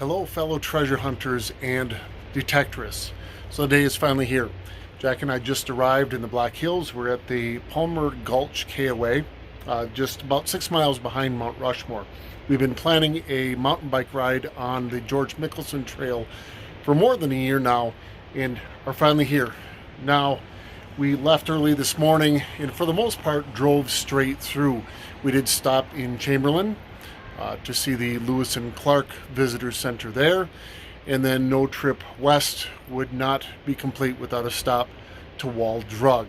Hello, fellow treasure hunters and detectorists. So the day is finally here. Jack and I just arrived in the Black Hills. We're at the Palmer Gulch KOA, just about 6 miles behind Mount Rushmore. We've been planning a mountain bike ride on the George Mickelson Trail for more than a year now and are finally here. Now, we left early this morning and for the most part drove straight through. We did stop in Chamberlain to see the Lewis and Clark Visitor Center there, and then no trip west would not be complete without a stop to Wall Drug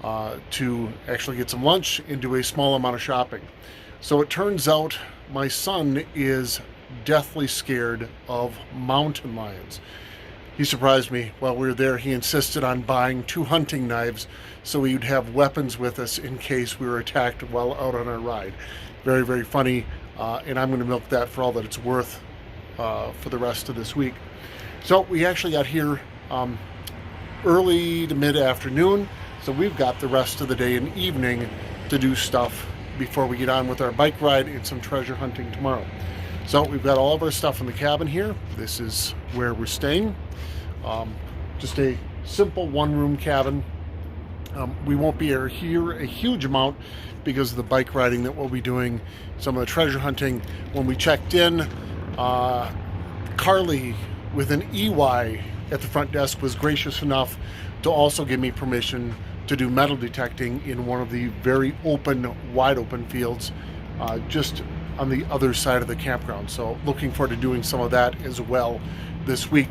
to actually get some lunch and do a small amount of shopping. So it turns out my son is deathly scared of mountain lions. He surprised me while we were there. He insisted on buying 2 hunting knives so we would have weapons with us in case we were attacked while out on our ride. Very, very funny, and I'm going to milk that for all that it's worth for the rest of this week. So we actually got here early to mid-afternoon, so we've got the rest of the day and evening to do stuff before we get on with our bike ride and some treasure hunting tomorrow. So we've got all of our stuff in the cabin here. This is where we're staying. Just a simple one-room cabin. We won't be here a huge amount because of the bike riding that we'll be doing, some of the treasure hunting. When we checked in, Carly with an EY at the front desk was gracious enough to also give me permission to do metal detecting in one of the very open, wide open fields just on the other side of the campground. So looking forward to doing some of that as well this week.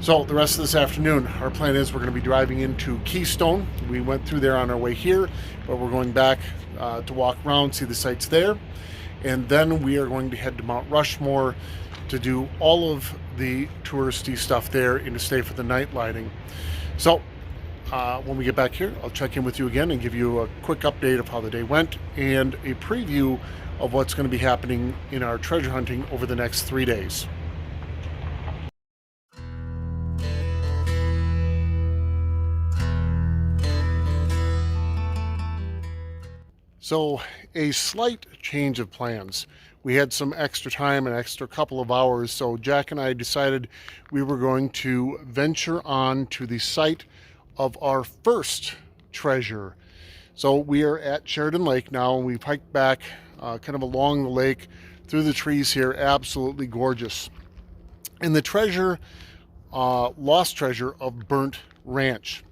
So the rest of this afternoon, our plan is we're going to be driving into Keystone. We went through there on our way here, but we're going back to walk around, see the sights there. And then we are going to head to Mount Rushmore to do all of the touristy stuff there and to stay for the night lighting. So when we get back here, I'll check in with you again and give you a quick update of how the day went and a preview of what's going to be happening in our treasure hunting over the next 3 days. So a slight change of plans. We had some extra time, an extra couple of hours, so Jack and I decided we were going to venture on to the site of our first treasure. So we are at Sheridan Lake now, and we've hiked back kind of along the lake through the trees here. Absolutely gorgeous. And the treasure, lost treasure of Burnt Ranch.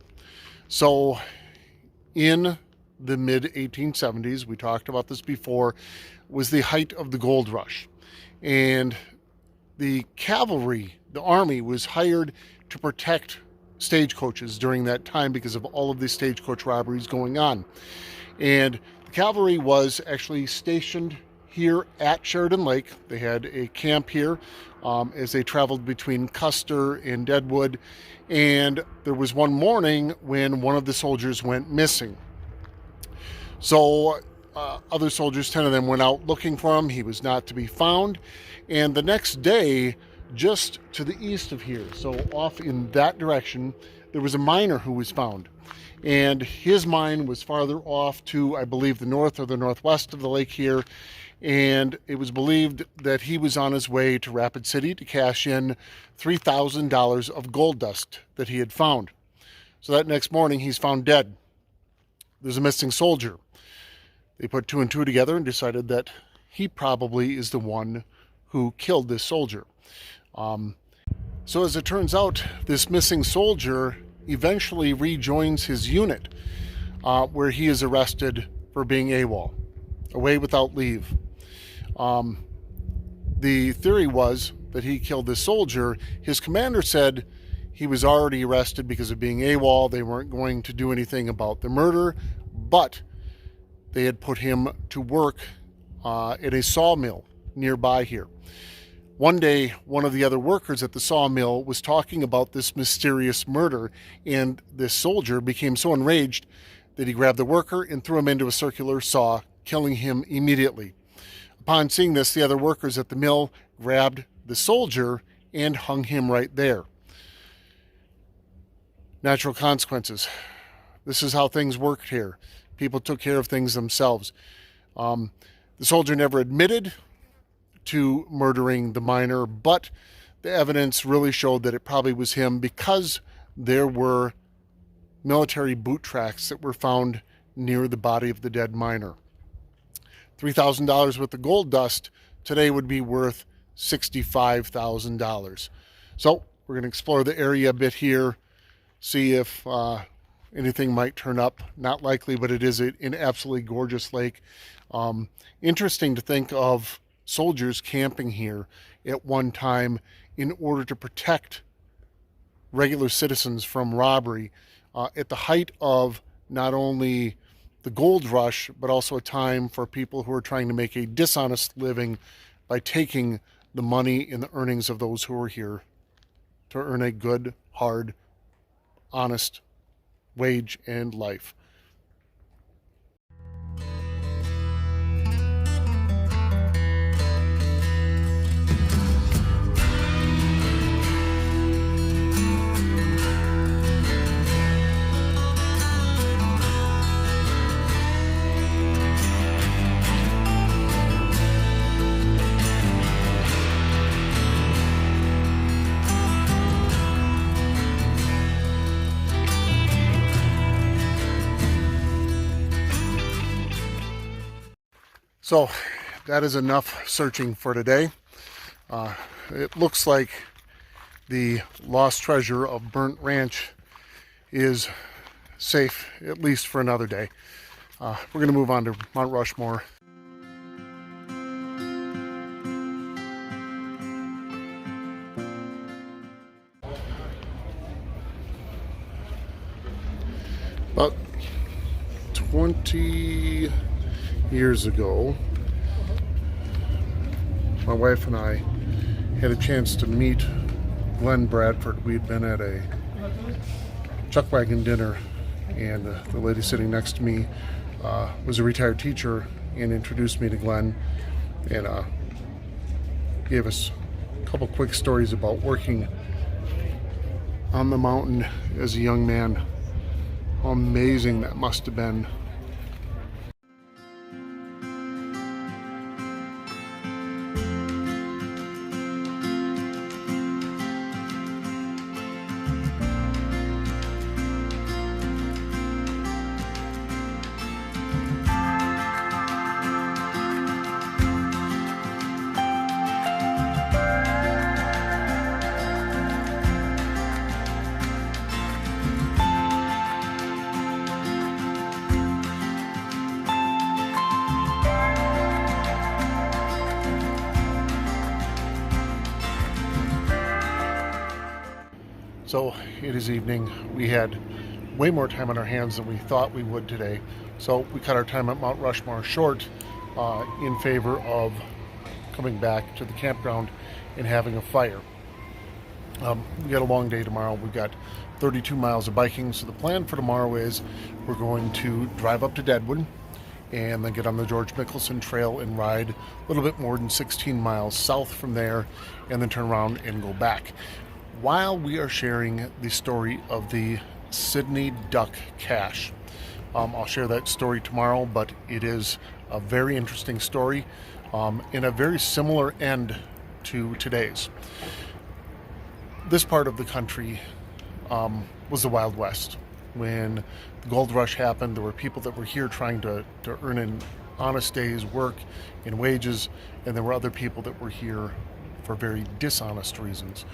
So in the mid-1870s, we talked about this before, was the height of the gold rush. And the cavalry, the army, was hired to protect stagecoaches during that time because of all of the stagecoach robberies going on. And the cavalry was actually stationed here at Sheridan Lake. They had a camp here as they traveled between Custer and Deadwood. And there was one morning when one of the soldiers went missing. So other soldiers, 10 of them, went out looking for him. He was not to be found. And the next day, just to the east of here, so off in that direction, there was a miner who was found. And his mine was farther off to, I believe, the north or the northwest of the lake here. And it was believed that he was on his way to Rapid City to cash in $3,000 of gold dust that he had found. So that next morning, he's found dead. There's a missing soldier. They put 2 and 2 together and decided that he probably is the one who killed this soldier. So as it turns out, this missing soldier eventually rejoins his unit, where he is arrested for being AWOL, away without leave. The theory was that he killed this soldier. His commander said he was already arrested because of being AWOL. They weren't going to do anything about the murder, but they had put him to work at a sawmill nearby here. One day, one of the other workers at the sawmill was talking about this mysterious murder, and this soldier became so enraged that he grabbed the worker and threw him into a circular saw, killing him immediately. Upon seeing this, the other workers at the mill grabbed the soldier and hung him right there. Natural consequences. This is how things worked here. People took care of things themselves. The soldier never admitted to murdering the miner, but the evidence really showed that it probably was him because there were military boot tracks that were found near the body of the dead miner. $3,000 worth of gold dust today would be worth $65,000. So we're going to explore the area a bit here, see if anything might turn up. Not likely, but it is an absolutely gorgeous lake. Interesting to think of soldiers camping here at one time in order to protect regular citizens from robbery at the height of not only the gold rush, but also a time for people who are trying to make a dishonest living by taking the money and the earnings of those who are here to earn a good, hard, honest wage and life. So that is enough searching for today. It looks like the lost treasure of Burnt Ranch is safe, at least for another day. We're going to move on to Mount Rushmore. About 20 years ago, my wife and I had a chance to meet Glenn Bradford. We'd been at a chuck wagon dinner, and the lady sitting next to me was a retired teacher and introduced me to Glenn and gave us a couple quick stories about working on the mountain as a young man. How amazing that must have been. So it is evening. We had way more time on our hands than we thought we would today. So we cut our time at Mount Rushmore short in favor of coming back to the campground and having a fire. We got a long day tomorrow. We've got 32 miles of biking. So the plan for tomorrow is we're going to drive up to Deadwood and then get on the George Mickelson Trail and ride a little bit more than 16 miles south from there and then turn around and go back. While we are sharing the story of the Sydney duck cache. I'll share that story tomorrow, but it is a very interesting story and a very similar end to today's. This part of the country was the Wild West. When the gold rush happened, there were people that were here trying to earn an honest day's work and wages, and there were other people that were here for very dishonest reasons.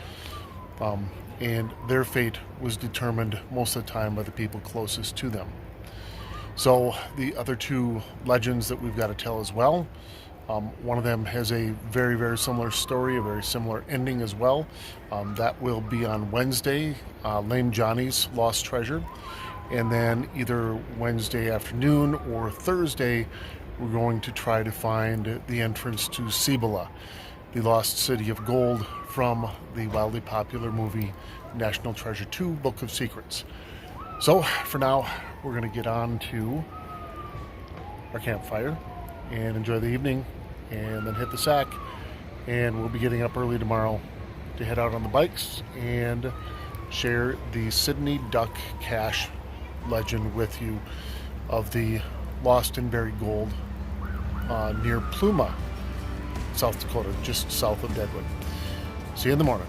And their fate was determined most of the time by the people closest to them. So the other two legends that we've got to tell as well, one of them has a very, very similar story, a very similar ending as well. That will be on Wednesday, Lame Johnny's Lost Treasure. And then either Wednesday afternoon or Thursday, we're going to try to find the entrance to Cibola, the lost city of gold from the wildly popular movie National Treasure 2, Book of Secrets. So for now, we're going to get on to our campfire and enjoy the evening and then hit the sack. And we'll be getting up early tomorrow to head out on the bikes and share the Sydney duck cache legend with you of the lost and buried gold near Pluma. South Dakota, just south of Deadwood. See you in the morning.